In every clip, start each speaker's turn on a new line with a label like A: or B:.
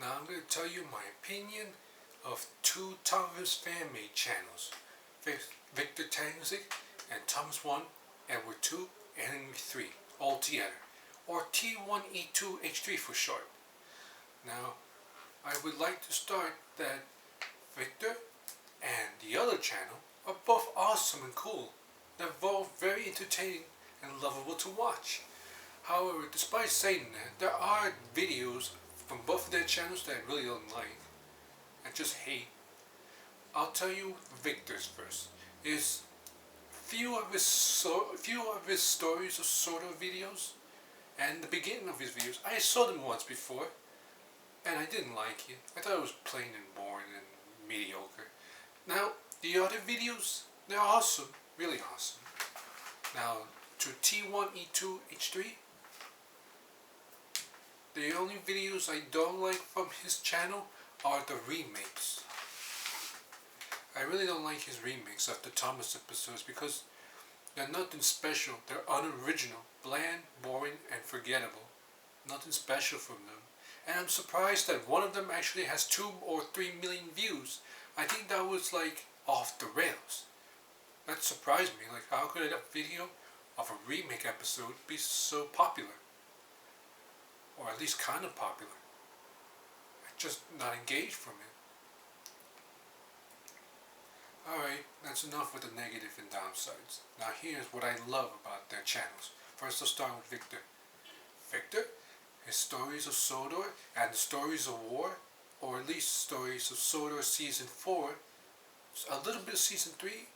A: Now I'm going to tell you my opinion of two Thomas fan-made channels, Victor Tanzig and Thomas 1, Edward 2, and 3, all together, or T1E2H3 for short. Now, I would like to start that Victor and the other channel are both awesome and cool. They're both very entertaining and lovable to watch. However, despite saying that, there are videos from both of their channels that I really don't like. I just hate. I'll tell you Victor's first. Is few of his stories or sort of videos, and the beginning of his videos. I saw them once before, and I didn't like it. I thought it was plain and boring and mediocre. Now the other videos, they're awesome, really awesome. Now to T1E2H3. The only videos I don't like from his channel are the remakes. I really don't like his remakes of the Thomas episodes because they're nothing special. They're unoriginal, bland, boring, and forgettable. Nothing special from them. And I'm surprised that one of them actually has 2 or 3 million views. I think that was like off the rails. That surprised me. Like, how could a video of a remake episode be so popular? Or at least kind of popular. I'm just not engaged from it. Alright, that's enough with the negative and downsides. Now here's what I love about their channels. First I'll start with Victor. Victor, his stories of Sodor and the stories of war, or at least stories of Sodor season 4, a little bit of season 3,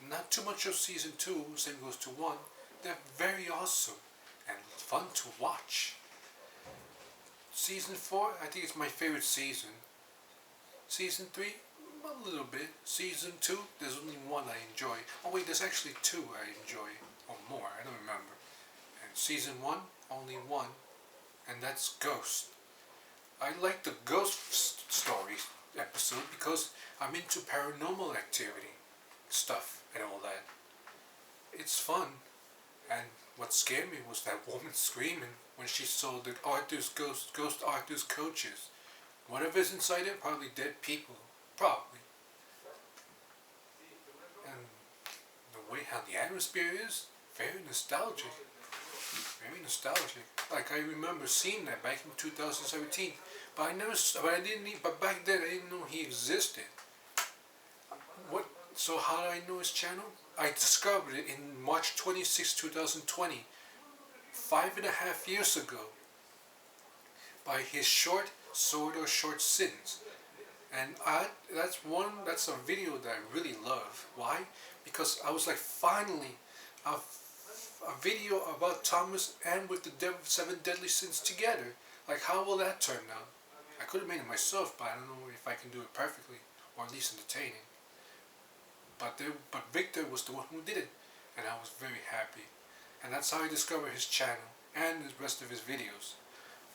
A: not too much of season 2, same goes to 1. They're very awesome and fun to watch. Season 4, I think it's my favorite season. Season 3, a little bit. Season 2, there's only one I enjoy. Oh wait, there's actually 2 I enjoy. Or more, I don't remember. And season 1, only one. And that's Ghost. I like the Ghost story episode because I'm into paranormal activity stuff and all that. It's fun. And what scared me was that woman screaming when she saw the Ghost Arthur's coaches. Whatever's inside it, probably dead people. Probably. And the way how the atmosphere is, very nostalgic. Very nostalgic. Like I remember seeing that back in 2017. But but back then I didn't know he existed. So how did I know his channel? I discovered it in March 26, 2020. 5.5 years ago. By his short sins. And that's a video that I really love. Why? Because I was like, finally, a video about Thomas and with the 7 deadly sins together. Like, how will that turn out? I could have made it myself, but I don't know if I can do it perfectly, or at least entertaining. But Victor was the one who did it, and I was very happy. And that's how I discovered his channel and the rest of his videos.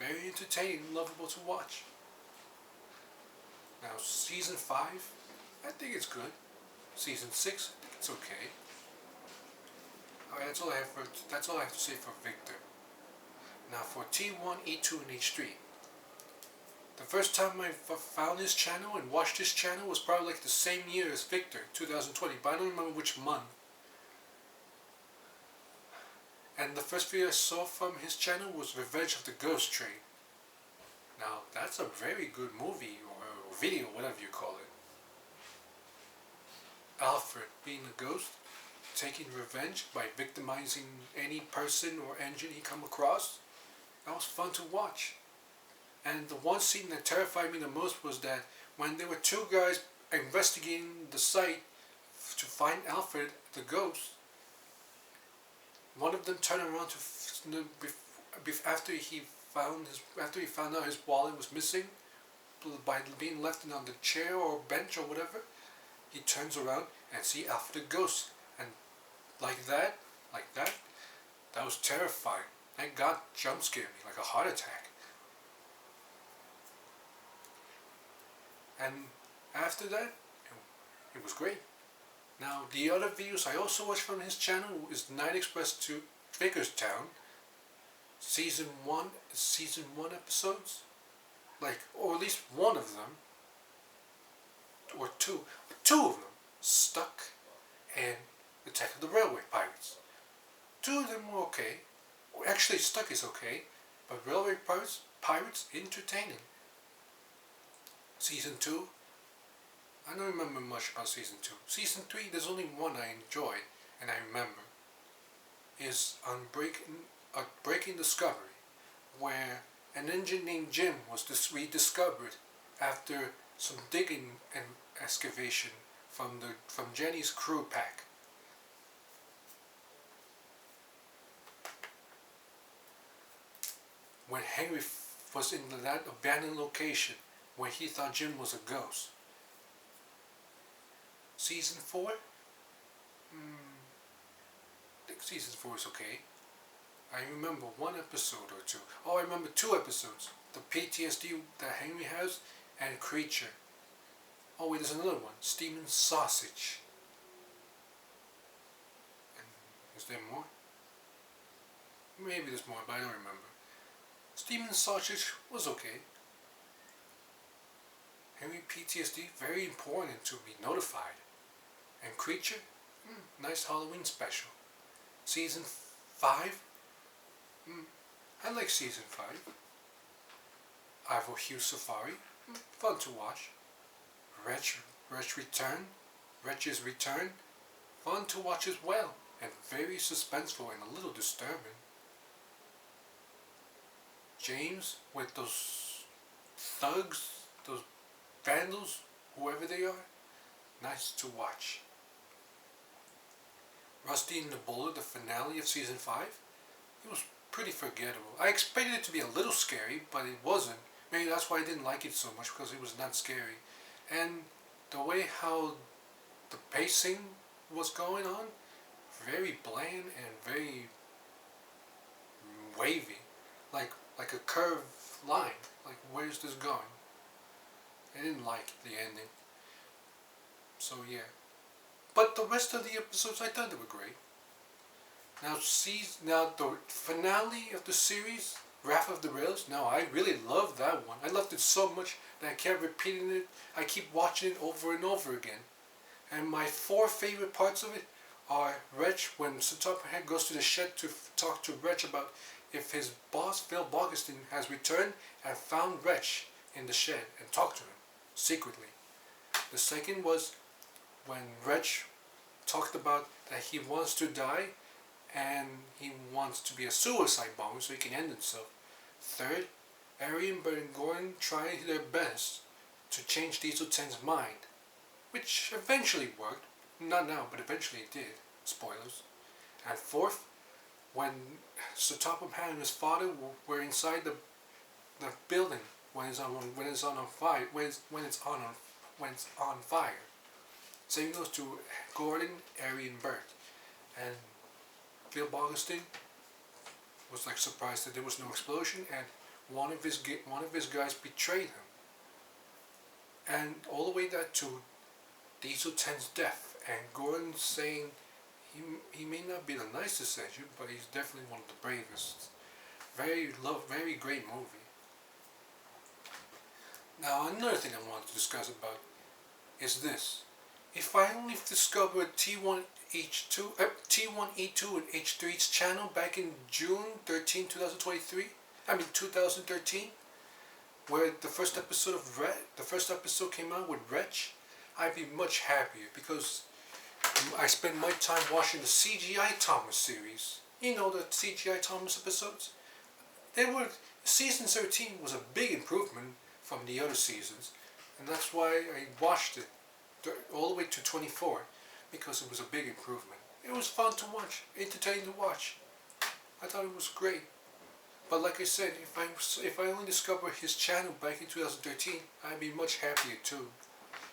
A: Very entertaining and lovable to watch. Now season 5, I think it's good. Season 6, I think it's okay. Alright, that's all I have to say for Victor. Now for T1E2 and H3. The first time I found his channel and watched his channel was probably like the same year as Victor, 2020, but I don't remember which month. And the first video I saw from his channel was Revenge of the Ghost Train. Now that's a very good movie or video, whatever you call it. Alfred being a ghost, taking revenge by victimizing any person or engine he come across. That was fun to watch. And the one scene that terrified me the most was that when there were 2 guys investigating the site to find Alfred, the ghost, one of them turned around after he found out his wallet was missing by being left on the chair or bench or whatever. He turns around and see Alfred the ghost, and like that, that was terrifying. That God jump scared me like a heart attack. And after that, it was great. Now the other videos I also watched from his channel is Night Express to Bakerstown, season 1 episodes, like, or at least one of them, or two of them stuck in Attack of the Railway Pirates. Two of them were okay. Actually, stuck is okay, but Railway Pirates entertaining. Season 2, I don't remember much about Season 2. Season 3, there's only one I enjoyed and I remember. Is on Breaking Discovery, where an engine named Jim was rediscovered after some digging and excavation from Jenny's crew pack. When Henry was in that abandoned location where he thought Jim was a ghost. Season 4? I think Season 4 is okay. I remember one episode or two. Oh, I remember 2 episodes. The PTSD that Henry has and Creature. Oh wait, there's another one. Steaming Sausage. And is there more? Maybe there's more, but I don't remember. Steaming Sausage was okay. Henry PTSD, very important to be notified. And Creature, nice Halloween special. Season 5, I like Season 5. Ivor Hughes Safari, fun to watch. Wretch's Return, fun to watch as well, and very suspenseful and a little disturbing. James with those thugs, those vandals, whoever they are, nice to watch. Rusty and the Bullet, the finale of Season 5, it was pretty forgettable. I expected it to be a little scary, but it wasn't. Maybe that's why I didn't like it so much, because it was not scary. And the way how the pacing was going on, very bland and very wavy, like a curved line. Like, where's this going? I didn't like the ending. So yeah. But the rest of the episodes, I thought they were great. Now the finale of the series, Wrath of the Rails. Now I really loved that one. I loved it so much that I kept repeating it. I keep watching it over and over again. And my 4 favorite parts of it are Wretch, when Sutophead goes to the shed to talk to Wretch about if his boss, Phil Augustine, has returned and found Wretch in the shed and talked to him secretly. The second was when Wretch talked about that he wants to die and he wants to be a suicide bomber so he can end himself. Third, Arian and Gordon try their best to change Diesel 10's mind, which eventually worked. Not now, but eventually it did. Spoilers. And fourth, when Sutophead and his father were inside the building when it's on fire. Same goes to Gordon, Ari, and Bert. And Phil Augustine was like surprised that there was no explosion, and one of his guys betrayed him. And all the way that to Diesel 10's death, and Gordon saying he may not be the nicest agent, but he's definitely one of the bravest. Very great movie. Now another thing I want to discuss about is this. If I only discovered T1E2 and H3's channel back in June 13, 2013, where the first episode came out with Wretch, I'd be much happier because I spend my time watching the CGI Thomas series. You know, the CGI Thomas episodes? Season 13 was a big improvement from the other seasons, and that's why I watched it all the way to 24, because it was a big improvement. It was fun to watch, entertaining to watch. I thought it was great. But like I said, if I only discovered his channel back in 2013, I'd be much happier too,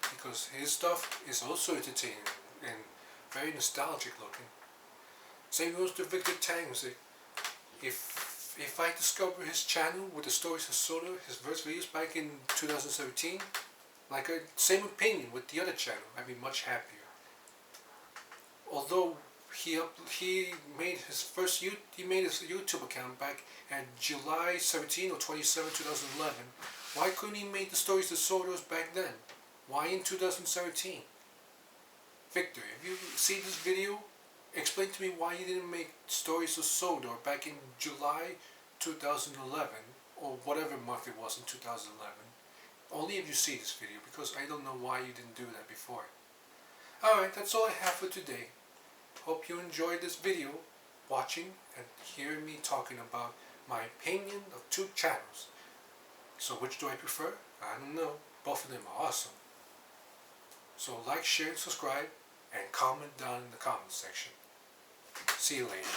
A: because his stuff is also entertaining and very nostalgic looking. Same goes to Victor Tanzig. If I discover his channel with the stories of Soda, his first videos back in 2017, same opinion with the other channel, I'd be much happier. Although he made his YouTube account back in July 17 or 27, 2011, Why couldn't he make the stories of Sodos back then? Why in 2017? Victor, if you see this video, explain to me why you didn't make Stories of Sodor back in July 2011, or whatever month it was in 2011. Only if you see this video, because I don't know why you didn't do that before. Alright, that's all I have for today. Hope you enjoyed this video, watching and hearing me talking about my opinion of two channels. So which do I prefer? I don't know. Both of them are awesome. So like, share, and subscribe, and comment down in the comment section. See you later.